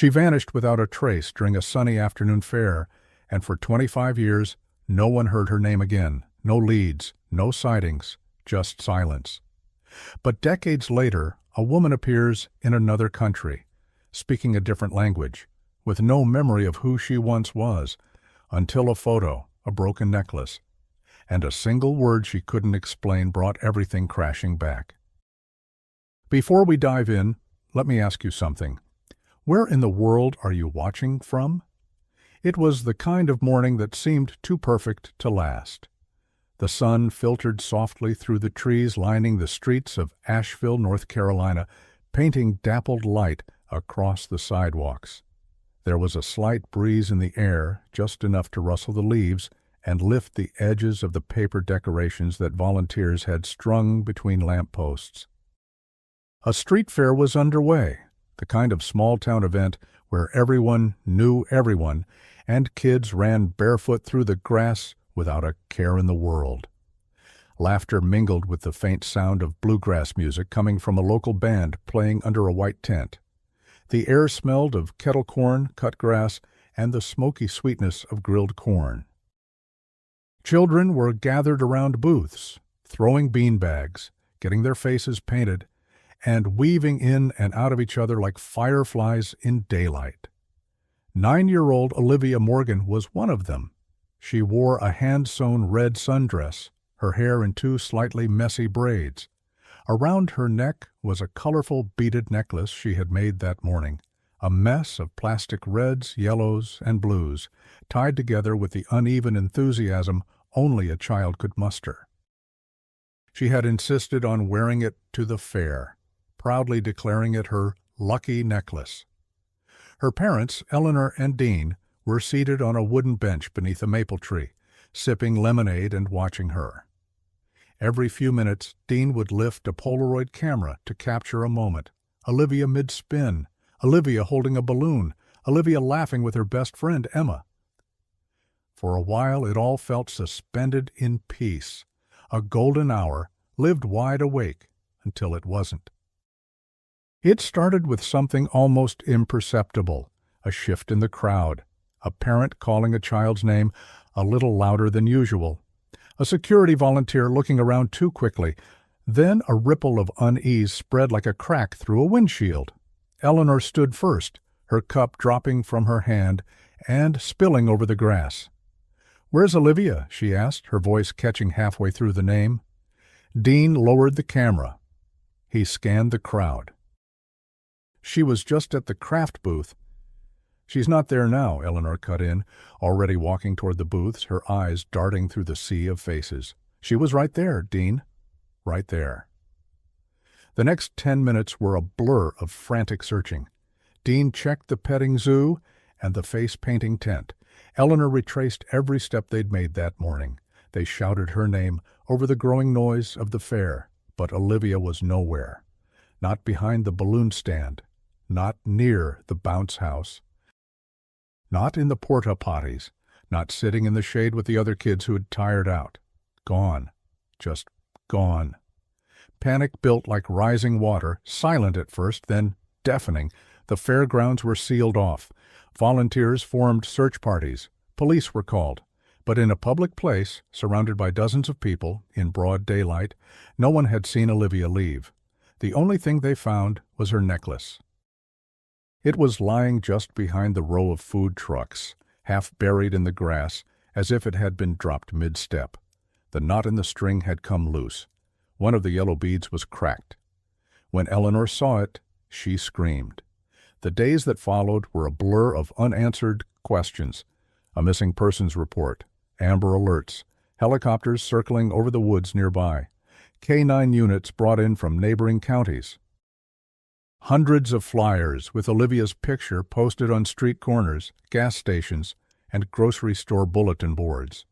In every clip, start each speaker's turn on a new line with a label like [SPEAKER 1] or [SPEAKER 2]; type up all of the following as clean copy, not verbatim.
[SPEAKER 1] She vanished without a trace during a sunny afternoon fair, and for 25 years, no one heard her name again. No leads, no sightings, just silence. But decades later, a woman appears in another country, speaking a different language, with no memory of who she once was, until a photo, a broken necklace, and a single word she couldn't explain brought everything crashing back. Before we dive in, let me ask you something. Where in the world are you watching from? It was the kind of morning that seemed too perfect to last. The sun filtered softly through the trees lining the streets of Asheville, North Carolina, painting dappled light across the sidewalks. There was a slight breeze in the air, just enough to rustle the leaves and lift the edges of the paper decorations that volunteers had strung between lampposts. A street fair was underway, the kind of small-town event where everyone knew everyone, and kids ran barefoot through the grass without a care in the world. Laughter mingled with the faint sound of bluegrass music coming from a local band playing under a white tent. The air smelled of kettle corn, cut grass, and the smoky sweetness of grilled corn. Children were gathered around booths, throwing beanbags, getting their faces painted, and weaving in and out of each other like fireflies in daylight. 9-year-old Olivia Morgan was one of them. She wore a hand-sewn red sundress, her hair in 2 slightly messy braids. Around her neck was a colorful beaded necklace she had made that morning, a mess of plastic reds, yellows, and blues, tied together with the uneven enthusiasm only a child could muster. She had insisted on wearing it to the fair, proudly declaring it her lucky necklace. Her parents, Eleanor and Dean, were seated on a wooden bench beneath a maple tree, sipping lemonade and watching her. Every few minutes, Dean would lift a Polaroid camera to capture a moment. Olivia mid-spin, Olivia holding a balloon, Olivia laughing with her best friend, Emma. For a while it all felt suspended in peace, a golden hour, lived wide awake, until it wasn't. It started with something almost imperceptible, a shift in the crowd, a parent calling a child's name a little louder than usual, a security volunteer looking around too quickly. Then a ripple of unease spread like a crack through a windshield. Eleanor stood first, her cup dropping from her hand and spilling over the grass. "Where's Olivia?" she asked, her voice catching halfway through the name. Dean lowered the camera. He scanned the crowd. She was just at the craft booth. "She's not there now," Eleanor cut in, already walking toward the booths, her eyes darting through the sea of faces. "She was right there, Dean. Right there." The next 10 minutes were a blur of frantic searching. Dean checked the petting zoo and the face-painting tent. Eleanor retraced every step they'd made that morning. They shouted her name over the growing noise of the fair, but Olivia was nowhere. Not behind the balloon stand, not near the bounce house, not in the porta-potties, not sitting in the shade with the other kids who had tired out. Gone. Just gone. Panic built like rising water, silent at first, then deafening. The fairgrounds were sealed off. Volunteers formed search parties. Police were called. But in a public place, surrounded by dozens of people, in broad daylight, no one had seen Olivia leave. The only thing they found was her necklace. It was lying just behind the row of food trucks, half buried in the grass, as if it had been dropped mid-step. The knot in the string had come loose. One of the yellow beads was cracked. When Eleanor saw it, she screamed. The days that followed were a blur of unanswered questions. A missing persons report, Amber Alerts, helicopters circling over the woods nearby, K-9 units brought in from neighboring counties. Hundreds of flyers with Olivia's picture posted on street corners, gas stations, and grocery store bulletin boards.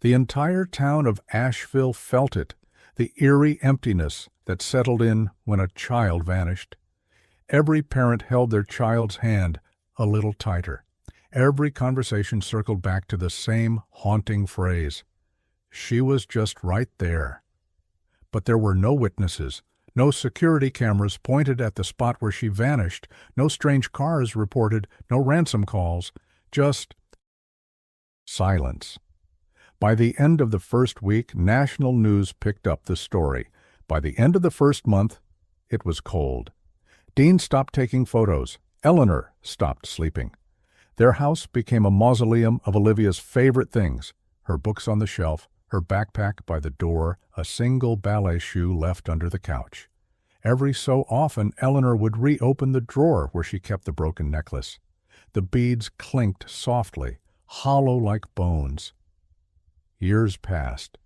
[SPEAKER 1] The entire town of Asheville felt it, the eerie emptiness that settled in when a child vanished. Every parent held their child's hand a little tighter. Every conversation circled back to the same haunting phrase. She was just right there. But there were no witnesses, No security cameras pointed at the spot where she vanished, no strange cars reported, no ransom calls, just silence. By the end of the first week, national news picked up the story. By the end of the first month, it was cold. Dean stopped taking photos. Eleanor stopped sleeping. Their house became a mausoleum of Olivia's favorite things: her books on the shelf, her backpack by the door, a single ballet shoe left under the couch. Every so often, Eleanor would reopen the drawer where she kept the broken necklace. The beads clinked softly, hollow like bones. Years passed.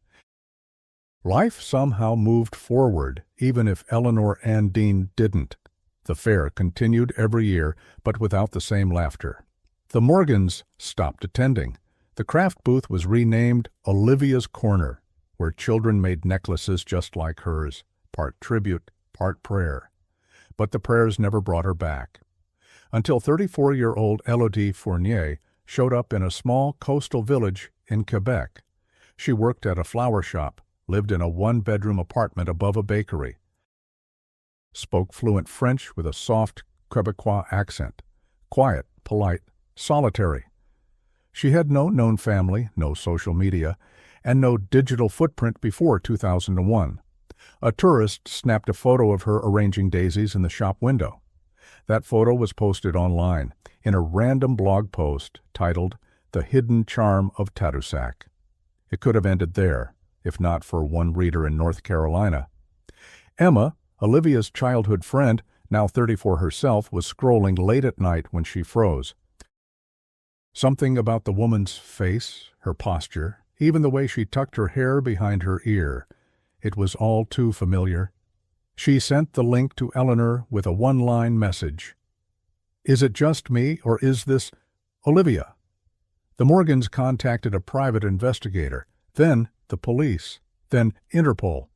[SPEAKER 1] Life somehow moved forward, even if Eleanor and Dean didn't. The fair continued every year, but without the same laughter. The Morgans stopped attending. The craft booth was renamed Olivia's Corner, where children made necklaces just like hers, part tribute, part prayer. But the prayers never brought her back. Until 34-year-old Elodie Fournier showed up in a small coastal village in Quebec. She worked at a flower shop, lived in a one-bedroom apartment above a bakery, spoke fluent French with a soft Quebecois accent, quiet, polite, solitary. She had no known family, no social media, and no digital footprint before 2001. A tourist snapped a photo of her arranging daisies in the shop window. That photo was posted online in a random blog post titled "The Hidden Charm of Tadoussac." It could have ended there, if not for one reader in North Carolina. Emma, Olivia's childhood friend, now 34 herself, was scrolling late at night when she froze. Something about the woman's face, her posture, even the way she tucked her hair behind her ear. It was all too familiar. She sent the link to Eleanor with a one-line message. "Is it just me, or is this Olivia?" The Morgans contacted a private investigator, then the police, then Interpol.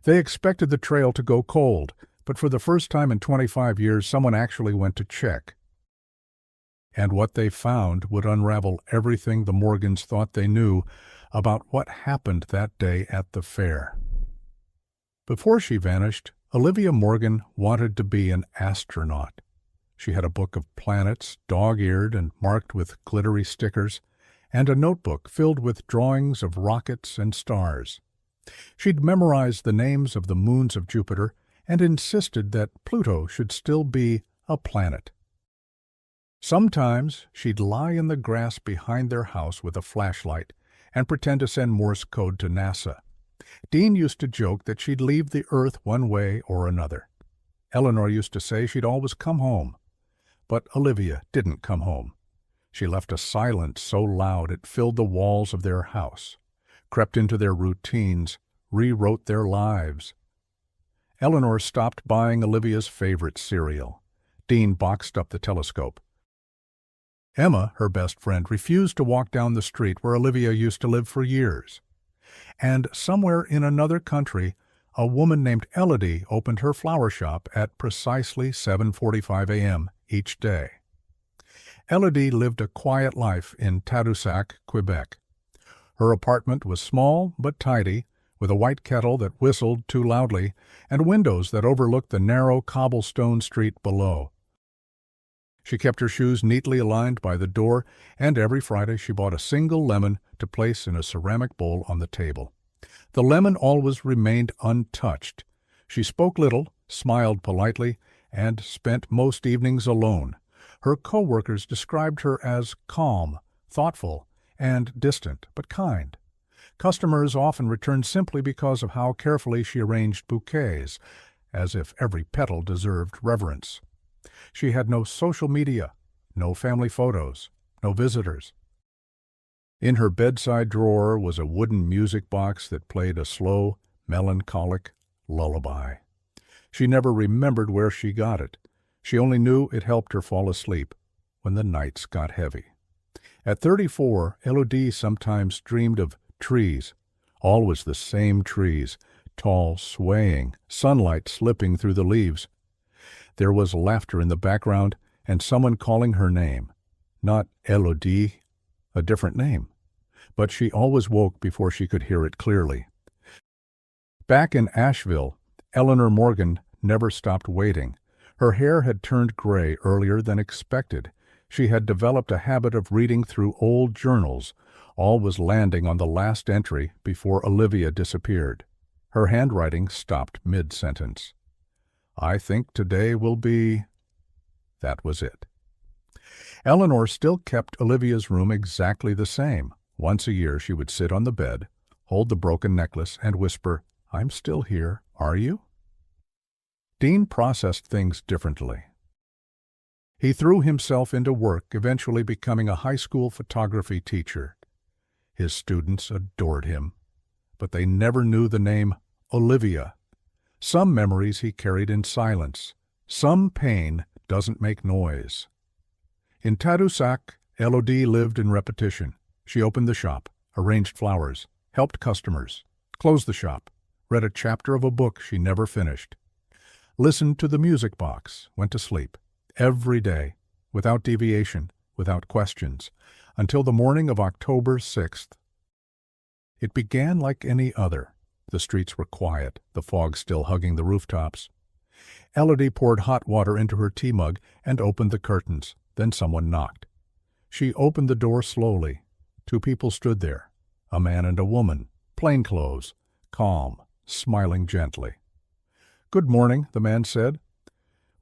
[SPEAKER 1] They expected the trail to go cold, but for the first time in 25 years, someone actually went to check. And what they found would unravel everything the Morgans thought they knew about what happened that day at the fair. Before she vanished, Olivia Morgan wanted to be an astronaut. She had a book of planets, dog-eared and marked with glittery stickers, and a notebook filled with drawings of rockets and stars. She'd memorized the names of the moons of Jupiter and insisted that Pluto should still be a planet. Sometimes she'd lie in the grass behind their house with a flashlight and pretend to send Morse code to NASA. Dean used to joke that she'd leave the Earth one way or another. Eleanor used to say she'd always come home. But Olivia didn't come home. She left a silence so loud it filled the walls of their house, crept into their routines, rewrote their lives. Eleanor stopped buying Olivia's favorite cereal. Dean boxed up the telescope. Emma, her best friend, refused to walk down the street where Olivia used to live for years. And somewhere in another country, a woman named Elodie opened her flower shop at precisely 7:45 a.m. each day. Elodie lived a quiet life in Tadoussac, Quebec. Her apartment was small but tidy, with a white kettle that whistled too loudly and windows that overlooked the narrow cobblestone street below. She kept her shoes neatly aligned by the door, and every Friday she bought a single lemon to place in a ceramic bowl on the table. The lemon always remained untouched. She spoke little, smiled politely, and spent most evenings alone. Her co-workers described her as calm, thoughtful, and distant, but kind. Customers often returned simply because of how carefully she arranged bouquets, as if every petal deserved reverence. She had no social media, no family photos, no visitors. In her bedside drawer was a wooden music box that played a slow, melancholic lullaby. She never remembered where she got it. She only knew it helped her fall asleep when the nights got heavy. At 34, Elodie sometimes dreamed of trees, always the same trees, tall, swaying, sunlight slipping through the leaves. There was laughter in the background and someone calling her name. Not Elodie, a different name. But she always woke before she could hear it clearly. Back in Asheville, Eleanor Morgan never stopped waiting. Her hair had turned gray earlier than expected. She had developed a habit of reading through old journals. All was landing on the last entry before Olivia disappeared. Her handwriting stopped mid-sentence. "I think today will be—" That was it. Eleanor still kept Olivia's room exactly the same. Once a year she would sit on the bed, hold the broken necklace, and whisper, "I'm still here, are you?" Dean processed things differently. He threw himself into work, eventually becoming a high school photography teacher. His students adored him, but they never knew the name Olivia. Some memories he carried in silence. Some pain doesn't make noise. In Tadoussac, Elodie lived in repetition. She opened the shop, arranged flowers, helped customers, closed the shop, read a chapter of a book she never finished, listened to the music box, went to sleep, every day, without deviation, without questions, until the morning of October 6th. It began like any other. The streets were quiet, the fog still hugging the rooftops. Elodie poured hot water into her tea mug and opened the curtains. Then someone knocked. She opened the door slowly. Two people stood there, a man and a woman, plain clothes, calm, smiling gently. "Good morning," the man said.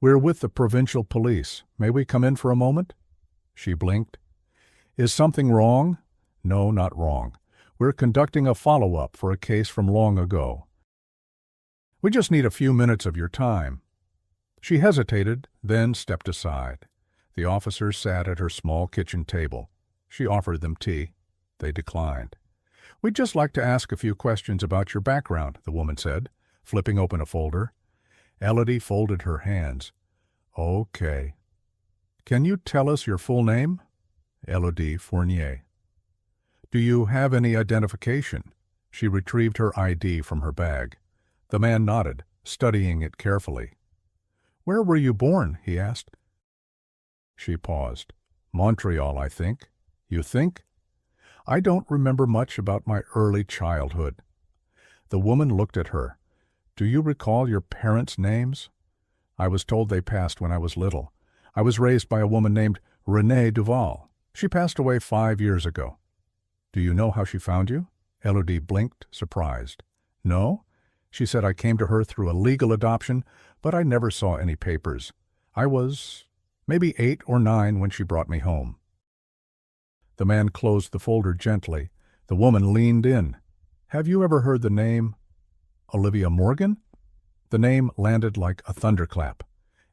[SPEAKER 1] "We're with the provincial police. May we come in for a moment?" She blinked. "Is something wrong?" "No, not wrong. We're conducting a follow-up for a case from long ago. We just need a few minutes of your time." She hesitated, then stepped aside. The officer sat at her small kitchen table. She offered them tea. They declined. "We'd just like to ask a few questions about your background," the woman said, flipping open a folder. Elodie folded her hands. "Okay. Can you tell us your full name?" "Elodie Fournier." "Do you have any identification?" She retrieved her ID from her bag. The man nodded, studying it carefully. "Where were you born?" he asked. She paused. "Montreal, I think." "You think?" "I don't remember much about my early childhood." The woman looked at her. "Do you recall your parents' names?" "I was told they passed when I was little. I was raised by a woman named Renee Duval. She passed away 5 years ago." "Do you know how she found you?" Elodie blinked, surprised. "No. She said I came to her through a legal adoption, but I never saw any papers. I was maybe 8 or 9 when she brought me home." The man closed the folder gently. The woman leaned in. "Have you ever heard the name Olivia Morgan?" The name landed like a thunderclap.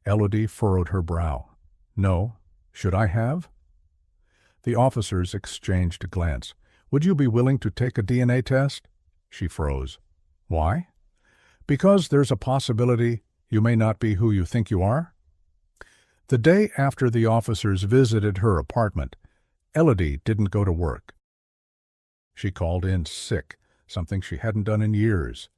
[SPEAKER 1] Elodie furrowed her brow. "No. Should I have?" The officers exchanged a glance. "Would you be willing to take a DNA test?" She froze. "Why?" "Because there's a possibility you may not be who you think you are." The day after the officers visited her apartment, Elodie didn't go to work. She called in sick, something she hadn't done in years,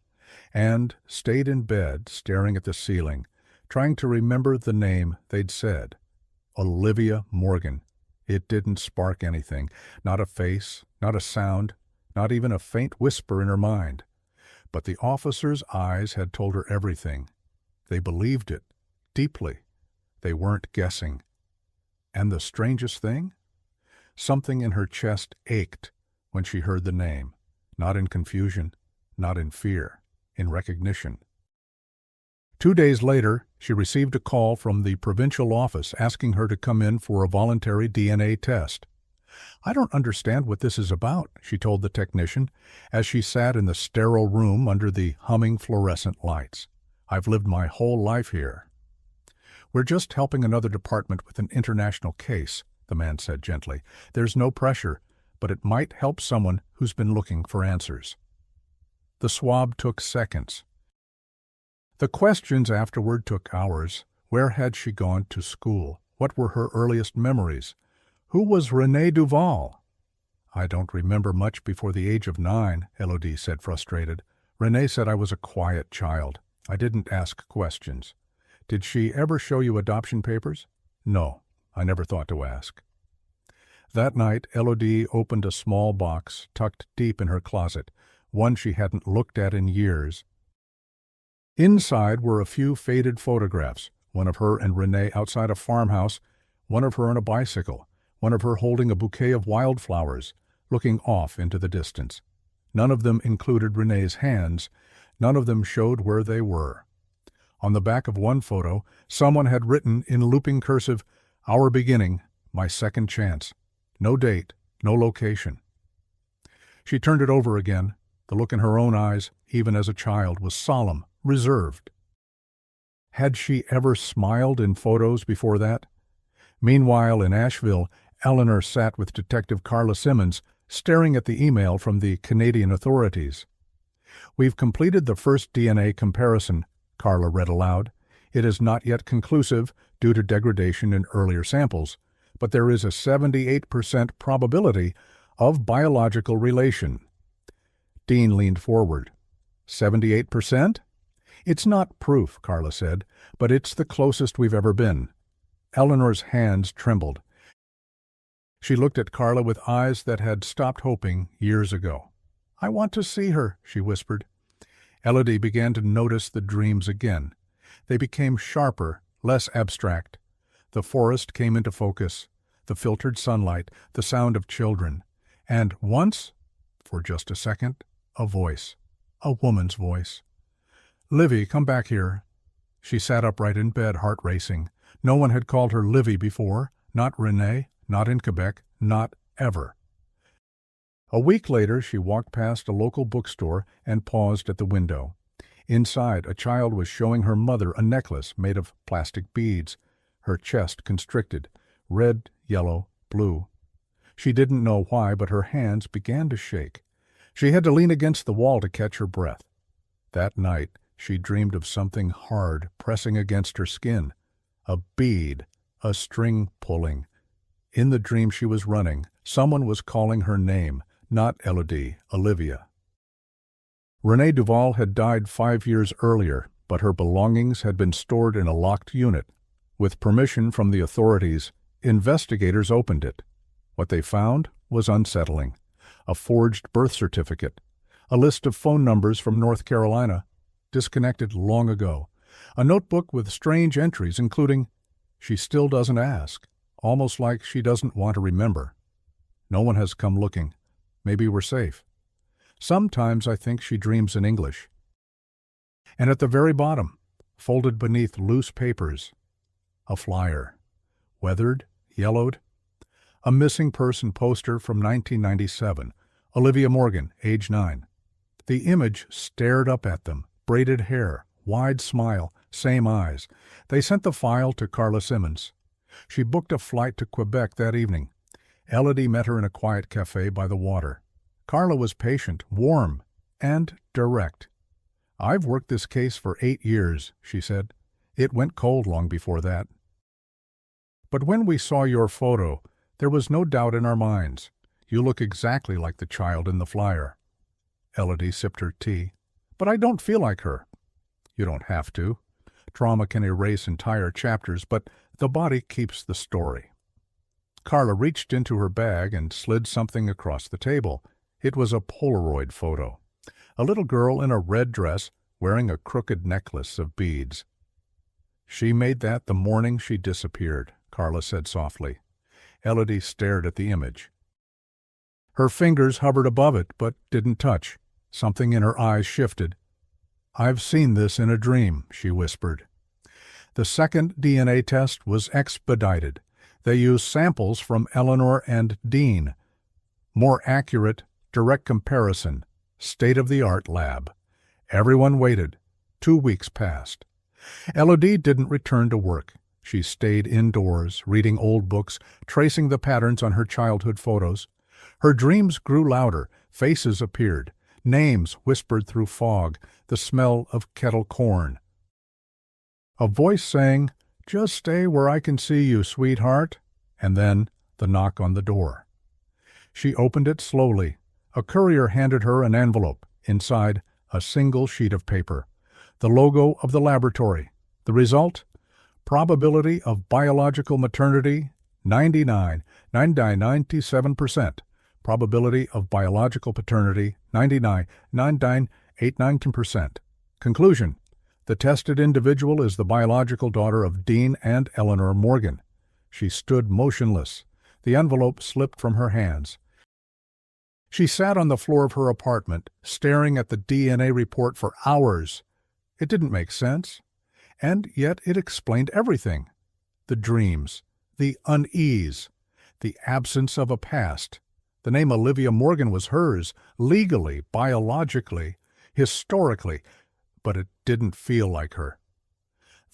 [SPEAKER 1] and stayed in bed staring at the ceiling, trying to remember the name they'd said. Olivia Morgan. It didn't spark anything, not a face, not a sound, not even a faint whisper in her mind. But the officers' eyes had told her everything. They believed it, deeply. They weren't guessing. And the strangest thing? Something in her chest ached when she heard the name, not in confusion, not in fear, in recognition. 2 days later, she received a call from the provincial office asking her to come in for a voluntary DNA test. "I don't understand what this is about," she told the technician as she sat in the sterile room under the humming fluorescent lights. "I've lived my whole life here." "We're just helping another department with an international case," the man said gently. "There's no pressure, but it might help someone who's been looking for answers." The swab took seconds. The questions afterward took hours. Where had she gone to school? What were her earliest memories? Who was Renee Duval? "I don't remember much before the age of 9, Elodie said, frustrated. "Renee said I was a quiet child. I didn't ask questions." "Did she ever show you adoption papers?" "No, I never thought to ask." That night, Elodie opened a small box tucked deep in her closet, one she hadn't looked at in years. Inside were a few faded photographs, one of her and Renee outside a farmhouse, one of her on a bicycle, one of her holding a bouquet of wildflowers, looking off into the distance. None of them included Renee's hands. None of them showed where they were. On the back of one photo, someone had written in looping cursive, "Our beginning, my second chance." No date, no location. She turned it over again. The look in her own eyes, even as a child, was solemn, reserved. Had she ever smiled in photos before that? Meanwhile, in Asheville, Eleanor sat with Detective Carla Simmons, staring at the email from the Canadian authorities. "We've completed the first DNA comparison," Carla read aloud. "It is not yet conclusive due to degradation in earlier samples, but there is a 78% probability of biological relation." Dean leaned forward. 78%? "It's not proof," Carla said, "but it's the closest we've ever been." Eleanor's hands trembled. She looked at Carla with eyes that had stopped hoping years ago. "I want to see her," she whispered. Elodie began to notice the dreams again. They became sharper, less abstract. The forest came into focus, the filtered sunlight, the sound of children, and once, for just a second, a voice, a woman's voice. "Livy, come back here." She sat upright in bed, heart racing. No one had called her Livy before, not Renee, not in Quebec, not ever. A week later, she walked past a local bookstore and paused at the window. Inside, a child was showing her mother a necklace made of plastic beads, her chest constricted, red, yellow, blue. She didn't know why, but her hands began to shake. She had to lean against the wall to catch her breath. That night, she dreamed of something hard pressing against her skin. A bead, a string pulling. In the dream she was running, someone was calling her name, not Elodie, Olivia. Renee Duval had died 5 years earlier, but her belongings had been stored in a locked unit. With permission from the authorities, investigators opened it. What they found was unsettling. A forged birth certificate, a list of phone numbers from North Carolina, disconnected long ago, a notebook with strange entries including, "She still doesn't ask," almost like she doesn't want to remember. "No one has come looking. Maybe we're safe. Sometimes I think she dreams in English." And at the very bottom, folded beneath loose papers, a flyer, weathered, yellowed, a missing person poster from 1997, Olivia Morgan, age 9. The image stared up at them, braided hair, wide smile, same eyes. They sent the file to Carla Simmons. She booked a flight to Quebec that evening. Elodie met her in a quiet cafe by the water. Carla was patient, warm, and direct. "I've worked this case for 8 years, she said. "It went cold long before that. But when we saw your photo, there was no doubt in our minds. You look exactly like the child in the flyer." Elodie sipped her tea. "But I don't feel like her." "You don't have to. Trauma can erase entire chapters, but the body keeps the story." Carla reached into her bag and slid something across the table. It was a Polaroid photo. A little girl in a red dress wearing a crooked necklace of beads. "She made that the morning she disappeared," Carla said softly. Elodie stared at the image. Her fingers hovered above it, but didn't touch. Something in her eyes shifted. "I've seen this in a dream," she whispered. The second DNA test was expedited. They used samples from Eleanor and Dean. More accurate, direct comparison, state-of-the-art lab. Everyone waited. 2 weeks passed. Elodie didn't return to work. She stayed indoors, reading old books, tracing the patterns on her childhood photos. Her dreams grew louder, faces appeared, names whispered through fog, the smell of kettle corn. A voice saying, "Just stay where I can see you, sweetheart," and then the knock on the door. She opened it slowly. A courier handed her an envelope. Inside, a single sheet of paper. The logo of the laboratory. The result? Probability of biological maternity, 97%. Probability of biological paternity, 99.9989%. Conclusion: The tested individual is the biological daughter of Dean and Eleanor Morgan. She stood motionless. The envelope slipped from her hands. She sat on the floor of her apartment, staring at the DNA report for hours. It didn't make sense, and yet it explained everything. The dreams, the unease, the absence of a past. The name Olivia Morgan was hers, legally, biologically, historically, but it didn't feel like her.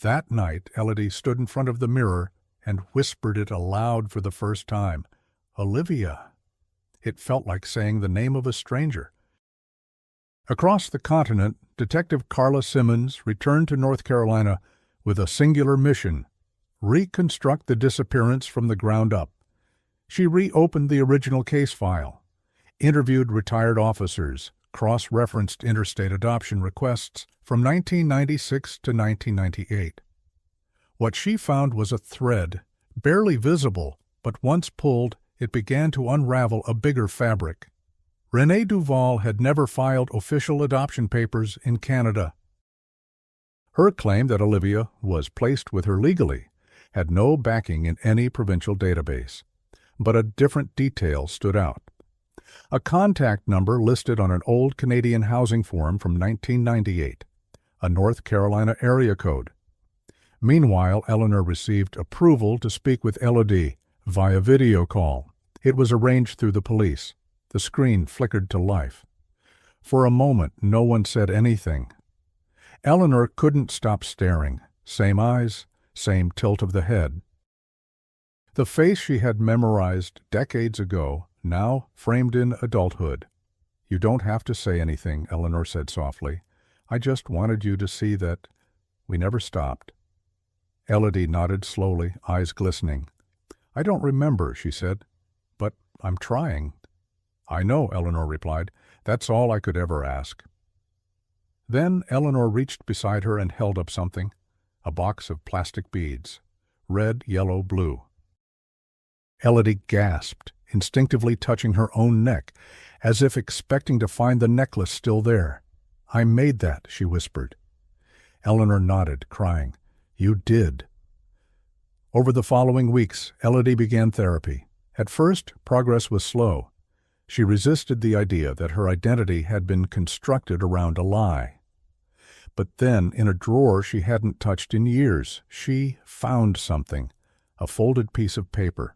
[SPEAKER 1] That night, Elodie stood in front of the mirror and whispered it aloud for the first time. Olivia. It felt like saying the name of a stranger. Across the continent, Detective Carla Simmons returned to North Carolina with a singular mission: reconstruct the disappearance from the ground up. She reopened the original case file, interviewed retired officers, cross-referenced interstate adoption requests from 1996 to 1998. What she found was a thread, barely visible, but once pulled, it began to unravel a bigger fabric. Renee Duval had never filed official adoption papers in Canada. Her claim that Olivia was placed with her legally had no backing in any provincial database, but a different detail stood out. A contact number listed on an old Canadian housing form from 1998, a North Carolina area code. Meanwhile, Eleanor received approval to speak with Elodie via video call. It was arranged through the police. The screen flickered to life. For a moment, no one said anything. Eleanor couldn't stop staring. Same eyes, same tilt of the head. The face she had memorized decades ago, now framed in adulthood. "You don't have to say anything," Eleanor said softly. "I just wanted you to see that we never stopped." Elodie nodded slowly, eyes glistening. "I don't remember," she said, "but I'm trying." "I know," Eleanor replied. "That's all I could ever ask." Then Eleanor reached beside her and held up something, a box of plastic beads, red, yellow, blue. Elodie gasped, instinctively touching her own neck, as if expecting to find the necklace still there. "I made that," she whispered. Eleanor nodded, crying. "You did." Over the following weeks, Elodie began therapy. At first, progress was slow. She resisted the idea that her identity had been constructed around a lie. But then, in a drawer she hadn't touched in years, she found something, a folded piece of paper.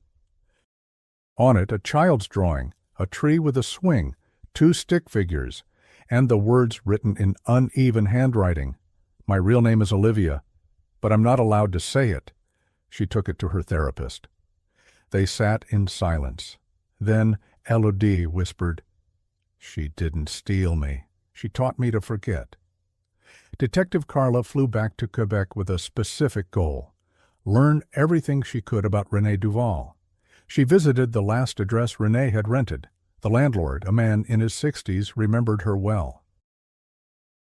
[SPEAKER 1] On it, a child's drawing, a tree with a swing, 2 stick figures, and the words written in uneven handwriting. "My real name is Olivia, but I'm not allowed to say it." She took it to her therapist. They sat in silence. Then Elodie whispered, "She didn't steal me. She taught me to forget." Detective Carla flew back to Quebec with a specific goal: learn everything she could about Renee Duval. She visited the last address Renee had rented. The landlord, a man in his 60s, remembered her well.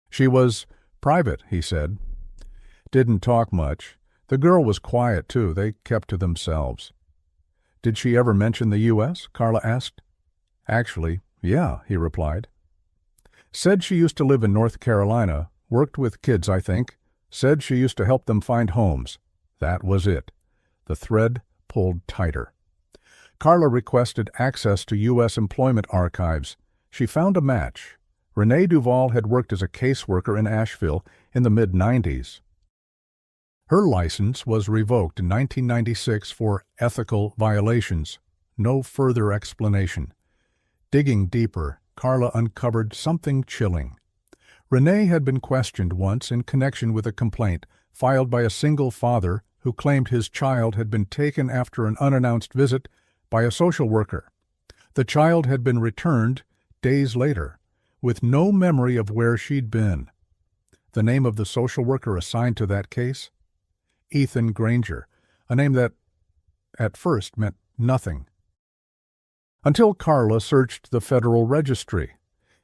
[SPEAKER 1] "She was private," he said. "Didn't talk much. The girl was quiet, too. They kept to themselves." "Did she ever mention the U.S.?" Carla asked. "Actually, yeah," he replied. "Said she used to live in North Carolina, worked with kids, I think. Said she used to help them find homes. That was it." The thread pulled tighter. Carla requested access to U.S. employment archives. She found a match. Renee Duval had worked as a caseworker in Asheville in the mid-90s. Her license was revoked in 1996 for ethical violations. No further explanation. Digging deeper, Carla uncovered something chilling. Renee had been questioned once in connection with a complaint filed by a single father who claimed his child had been taken after an unannounced visit by a social worker. The child had been returned days later, with no memory of where she'd been. The name of the social worker assigned to that case? Ethan Granger, a name that, at first, meant nothing. Until Carla searched the Federal Registry.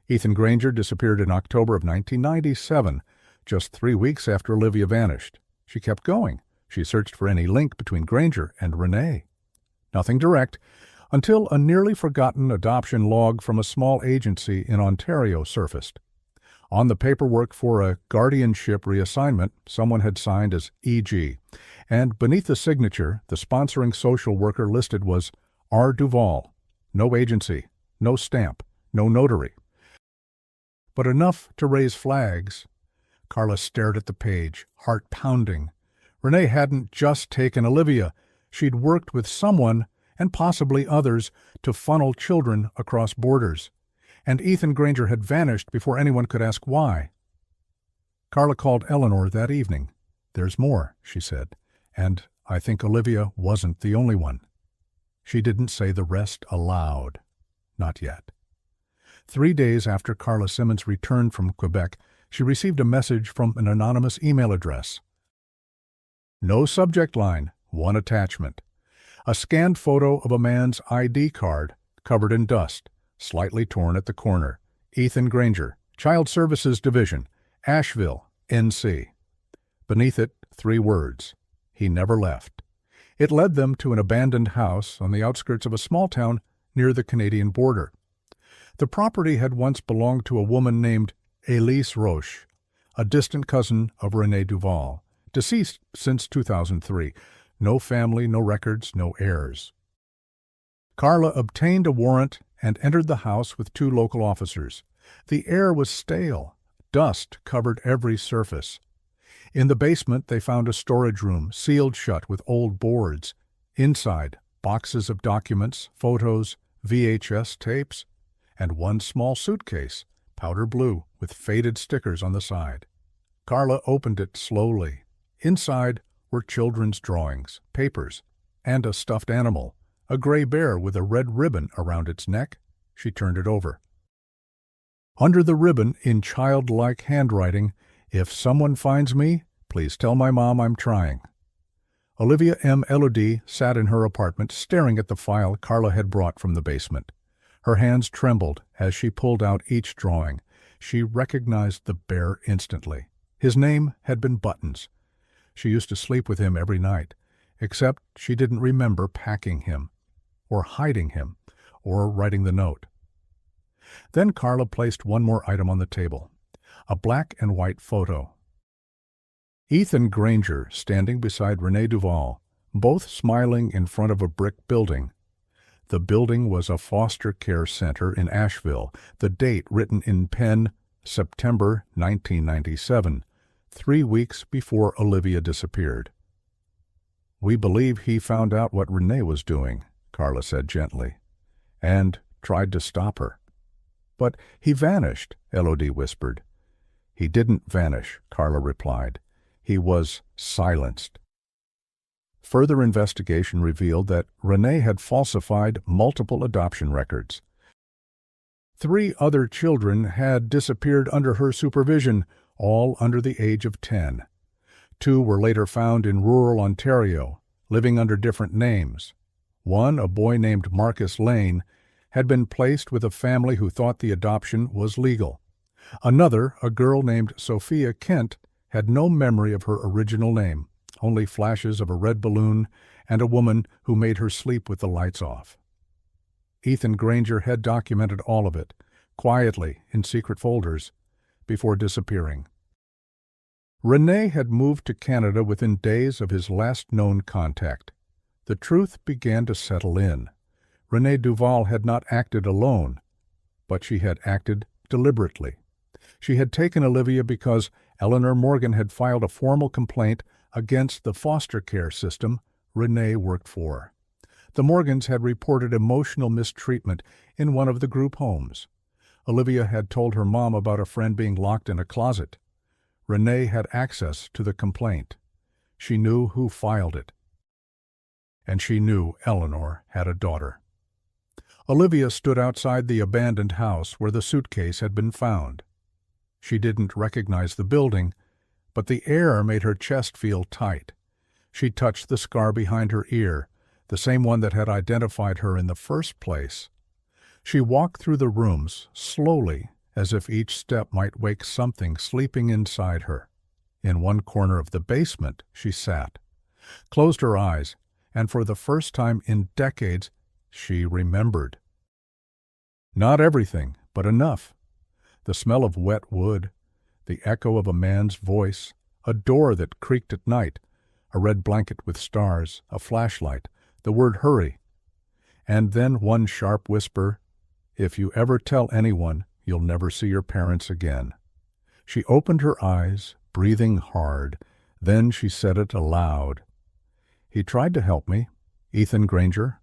[SPEAKER 1] Ethan Granger disappeared in October of 1997, just 3 weeks after Olivia vanished. She kept going. She searched for any link between Granger and Renee. Nothing direct, until a nearly forgotten adoption log from a small agency in Ontario surfaced. On the paperwork for a guardianship reassignment, someone had signed as E.G., and beneath the signature, the sponsoring social worker listed was R. Duval. No agency, no stamp, no notary. But enough to raise flags. Carla stared at the page, heart pounding. Renee hadn't just taken Olivia. She'd worked with someone, and possibly others, to funnel children across borders. And Ethan Granger had vanished before anyone could ask why. Carla called Eleanor that evening. "There's more," she said, "and I think Olivia wasn't the only one." She didn't say the rest aloud. Not yet. 3 days after Carla Simmons returned from Quebec, she received a message from an anonymous email address. No subject line, one attachment. A scanned photo of a man's ID card, covered in dust, slightly torn at the corner. Ethan Granger, Child Services Division, Asheville, NC. Beneath it, 3 words. He never left. It led them to an abandoned house on the outskirts of a small town near the Canadian border. The property had once belonged to a woman named Elise Roche, a distant cousin of Renee Duval, deceased since 2003. No family, no records, no heirs. Carla obtained a warrant and entered the house with 2 local officers. The air was stale. Dust covered every surface. In the basement, they found a storage room, sealed shut with old boards. Inside, boxes of documents, photos, VHS tapes, and one small suitcase, powder blue, with faded stickers on the side. Carla opened it slowly. Inside were children's drawings, papers, and a stuffed animal, a gray bear with a red ribbon around its neck. She turned it over. Under the ribbon, in childlike handwriting, "If someone finds me, please tell my mom I'm trying." Olivia M. Elodie sat in her apartment staring at the file Carla had brought from the basement. Her hands trembled as she pulled out each drawing. She recognized the bear instantly. His name had been Buttons. She used to sleep with him every night, except she didn't remember packing him, or hiding him, or writing the note. Then Carla placed one more item on the table, a black and white photo. Ethan Granger standing beside Renee Duval, both smiling in front of a brick building. The building was a foster care center in Asheville, the date written in pen, September 1997, 3 weeks before Olivia disappeared. "We believe he found out what Renee was doing," Carla said gently, "and tried to stop her." "But he vanished," Elodie whispered. "He didn't vanish," Carla replied. "He was silenced." Further investigation revealed that Renee had falsified multiple adoption records. 3 other children had disappeared under her supervision, all under the age of 10. 2 were later found in rural Ontario, living under different names. One, a boy named Marcus Lane, had been placed with a family who thought the adoption was legal. Another, a girl named Sophia Kent, had no memory of her original name, only flashes of a red balloon and a woman who made her sleep with the lights off. Ethan Granger had documented all of it, quietly in secret folders, before disappearing. Renee had moved to Canada within days of his last known contact. The truth began to settle in. Renee Duval had not acted alone, but she had acted deliberately. She had taken Olivia because Eleanor Morgan had filed a formal complaint against the foster care system Renee worked for. The Morgans had reported emotional mistreatment in one of the group homes. Olivia had told her mom about a friend being locked in a closet. Renee had access to the complaint. She knew who filed it. And she knew Eleanor had a daughter. Olivia stood outside the abandoned house where the suitcase had been found. She didn't recognize the building, but the air made her chest feel tight. She touched the scar behind her ear, the same one that had identified her in the first place. She walked through the rooms, slowly, as if each step might wake something sleeping inside her. In one corner of the basement, she sat, closed her eyes, and for the first time in decades, she remembered. Not everything, but enough. The smell of wet wood, the echo of a man's voice, a door that creaked at night, a red blanket with stars, a flashlight, the word hurry. And then one sharp whisper, "If you ever tell anyone, you'll never see your parents again." She opened her eyes, breathing hard. Then she said it aloud. "He tried to help me, Ethan Granger."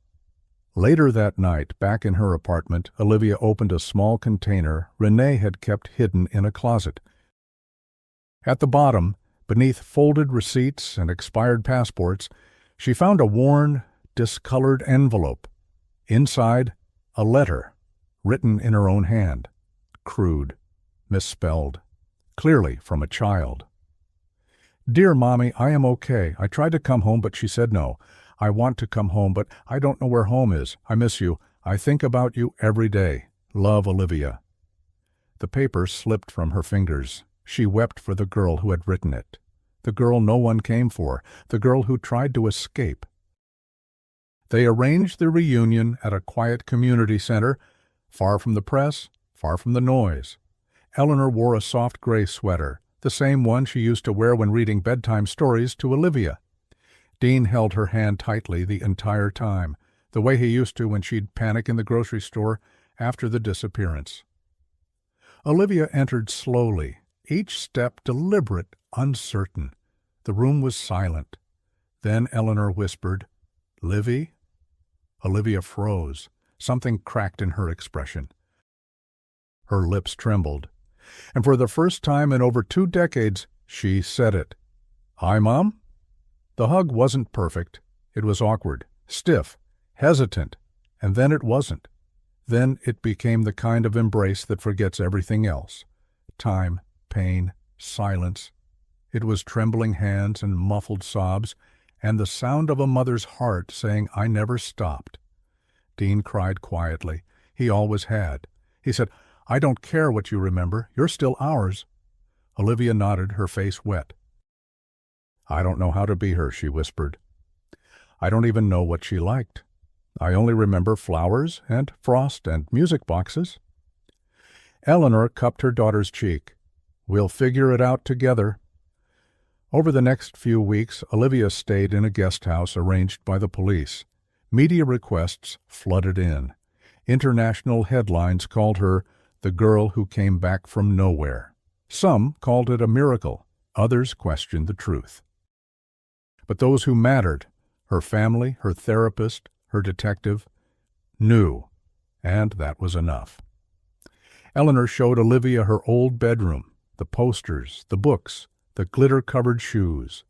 [SPEAKER 1] Later that night, back in her apartment, Olivia opened a small container Renee had kept hidden in a closet. At the bottom, beneath folded receipts and expired passports, she found a worn, discolored envelope. Inside, a letter, written in her own hand, crude, misspelled, clearly from a child. "Dear Mommy, I am okay. I tried to come home, but she said no. I want to come home, but I don't know where home is. I miss you. I think about you every day. Love, Olivia." The paper slipped from her fingers. She wept for the girl who had written it, the girl no one came for, the girl who tried to escape. They arranged the reunion at a quiet community center, far from the press, far from the noise. Eleanor wore a soft gray sweater, the same one she used to wear when reading bedtime stories to Olivia. Dean held her hand tightly the entire time, the way he used to when she'd panic in the grocery store after the disappearance. Olivia entered slowly, each step deliberate, uncertain. The room was silent. Then Eleanor whispered, "Livy?" Olivia froze. Something cracked in her expression. Her lips trembled. And for the first time in over 2 decades, she said it. "Hi, Mom?" The hug wasn't perfect. It was awkward, stiff, hesitant, and then it wasn't. Then it became the kind of embrace that forgets everything else. Time, pain, silence. It was trembling hands and muffled sobs, and the sound of a mother's heart saying, "I never stopped." Dean cried quietly. He always had. He said, "I don't care what you remember. You're still ours." Olivia nodded, her face wet. "I don't know how to be her," she whispered. "I don't even know what she liked. I only remember flowers and frost and music boxes." Eleanor cupped her daughter's cheek. "We'll figure it out together." Over the next few weeks, Olivia stayed in a guest house arranged by the police. Media requests flooded in. International headlines called her the girl who came back from nowhere. Some called it a miracle. Others questioned the truth. But those who mattered, her family, her therapist, her detective, knew, and that was enough. Eleanor showed Olivia her old bedroom, the posters, the books, the glitter-covered shoes.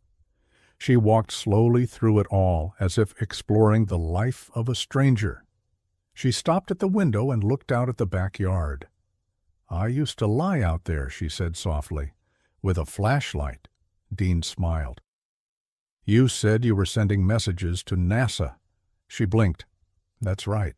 [SPEAKER 1] She walked slowly through it all, as if exploring the life of a stranger. She stopped at the window and looked out at the backyard. "I used to lie out there," she said softly, "with a flashlight." Dean smiled. "You said you were sending messages to NASA." She blinked. "That's right."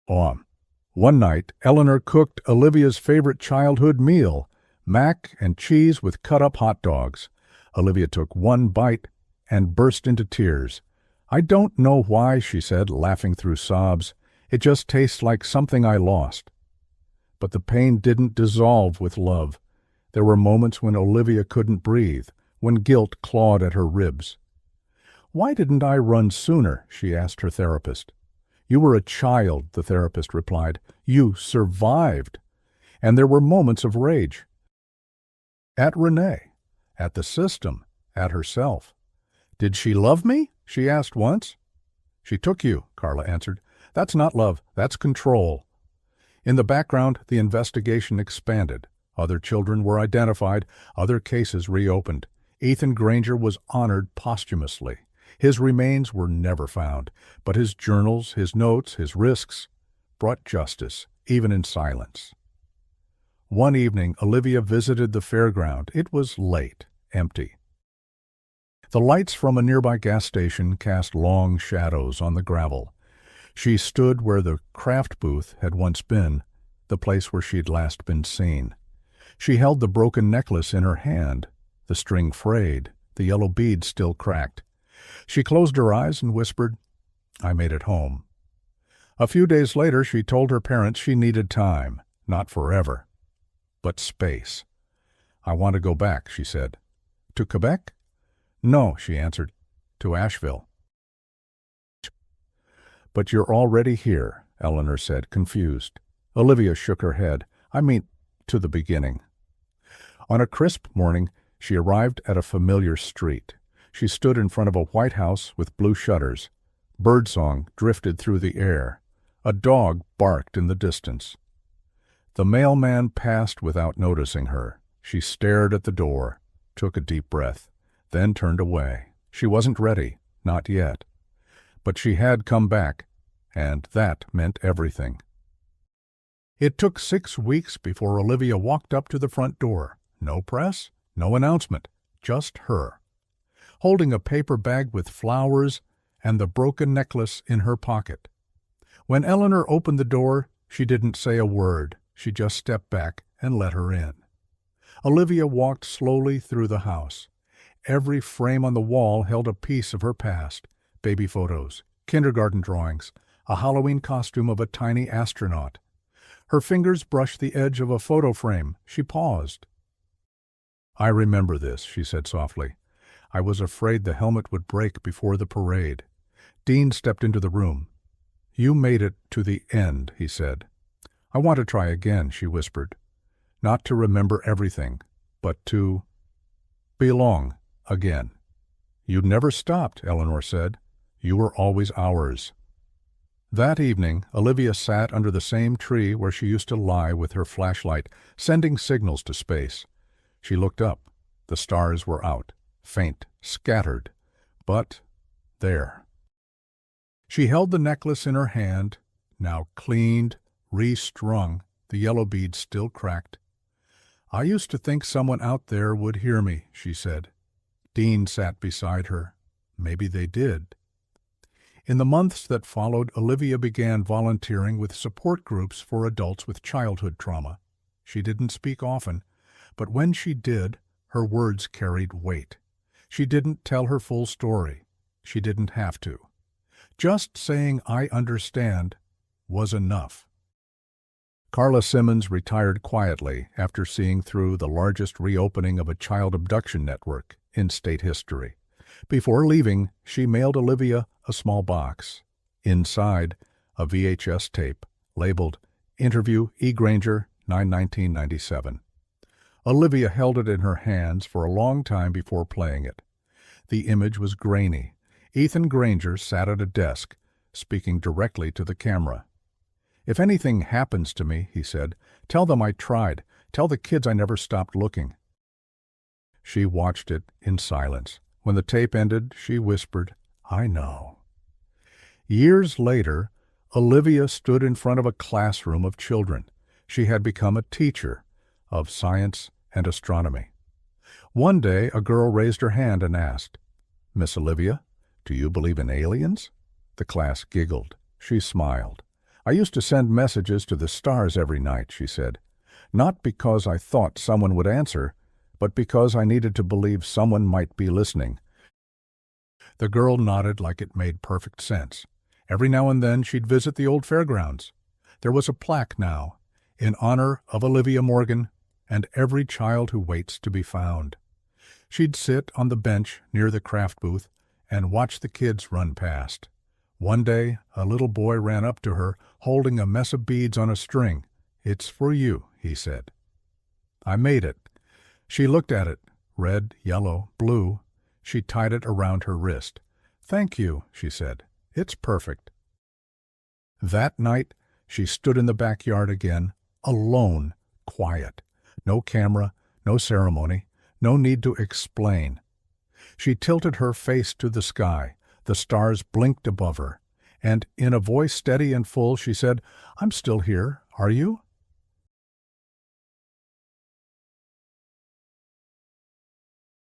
[SPEAKER 1] One night, Eleanor cooked Olivia's favorite childhood meal, mac and cheese with cut-up hot dogs. Olivia took one bite and burst into tears. "I don't know why," she said, laughing through sobs. "It just tastes like something I lost." But the pain didn't dissolve with love. There were moments when Olivia couldn't breathe, when guilt clawed at her ribs. "Why didn't I run sooner?" she asked her therapist. "You were a child," the therapist replied. "You survived." And there were moments of rage. At Renee, at the system, at herself. "Did she love me?" she asked once. "She took you," Carla answered. "That's not love, that's control." In the background, the investigation expanded. Other children were identified, other cases reopened. Ethan Granger was honored posthumously. His remains were never found, but his journals, his notes, his risks brought justice, even in silence. One evening, Olivia visited the fairground. It was late, empty. The lights from a nearby gas station cast long shadows on the gravel. She stood where the craft booth had once been, the place where she'd last been seen. She held the broken necklace in her hand, the string frayed, the yellow bead still cracked. She closed her eyes and whispered, "I made it home." A few days later, she told her parents she needed time, not forever, but space. "I want to go back," she said. "To Quebec?" "No," she answered. "To Asheville." "But you're already here," Eleanor said, confused. Olivia shook her head. "I mean, to the beginning." On a crisp morning, she arrived at a familiar street. She stood in front of a white house with blue shutters. Birdsong drifted through the air. A dog barked in the distance. The mailman passed without noticing her. She stared at the door, took a deep breath, then turned away. She wasn't ready, not yet. But she had come back, and that meant everything. It took 6 weeks before Olivia walked up to the front door. No press, no announcement, just her, holding a paper bag with flowers and the broken necklace in her pocket. When Eleanor opened the door, she didn't say a word. She just stepped back and let her in. Olivia walked slowly through the house. Every frame on the wall held a piece of her past: baby photos, kindergarten drawings, a Halloween costume of a tiny astronaut. Her fingers brushed the edge of a photo frame. She paused. "I remember this," she said softly. "I was afraid the helmet would break before the parade." Dean stepped into the room. "You made it to the end," he said. "I want to try again," she whispered. "Not to remember everything, but to belong again." "You never stopped," Eleanor said. "You were always ours." That evening, Olivia sat under the same tree where she used to lie with her flashlight, sending signals to space. She looked up. The stars were out, faint, scattered, but there. She held the necklace in her hand, now cleaned, restrung, the yellow beads still cracked. "I used to think someone out there would hear me," she said. Dean sat beside her. Maybe they did. In the months that followed, Olivia began volunteering with support groups for adults with childhood trauma. She didn't speak often, but when she did, her words carried weight. She didn't tell her full story. She didn't have to. Just saying "I understand" was enough. Carla Simmons retired quietly after seeing through the largest reopening of a child abduction network in state history. Before leaving, she mailed Olivia a small box. Inside, a VHS tape labeled "Interview E. Granger, 9/1997." Olivia held it in her hands for a long time before playing it. The image was grainy. Ethan Granger sat at a desk, speaking directly to the camera. "If anything happens to me," he said, "tell them I tried. Tell the kids I never stopped looking." She watched it in silence. When the tape ended, she whispered, "I know." Years later, Olivia stood in front of a classroom of children. She had become a teacher of science and astronomy. One day, a girl raised her hand and asked, "Miss Olivia, do you believe in aliens?" The class giggled. She smiled. "I used to send messages to the stars every night," she said. "Not because I thought someone would answer, but because I needed to believe someone might be listening." The girl nodded like it made perfect sense. Every now and then she'd visit the old fairgrounds. There was a plaque now, in honor of Olivia Morgan and every child who waits to be found. She'd sit on the bench near the craft booth and watch the kids run past. One day, a little boy ran up to her, holding a mess of beads on a string. "It's for you," he said. "I made it." She looked at it, red, yellow, blue. She tied it around her wrist. "Thank you," she said. "It's perfect." That night, she stood in the backyard again, alone, quiet. No camera, no ceremony, no need to explain. She tilted her face to the sky. The stars blinked above her, and in a voice steady and full, she said, "I'm still here. Are you?"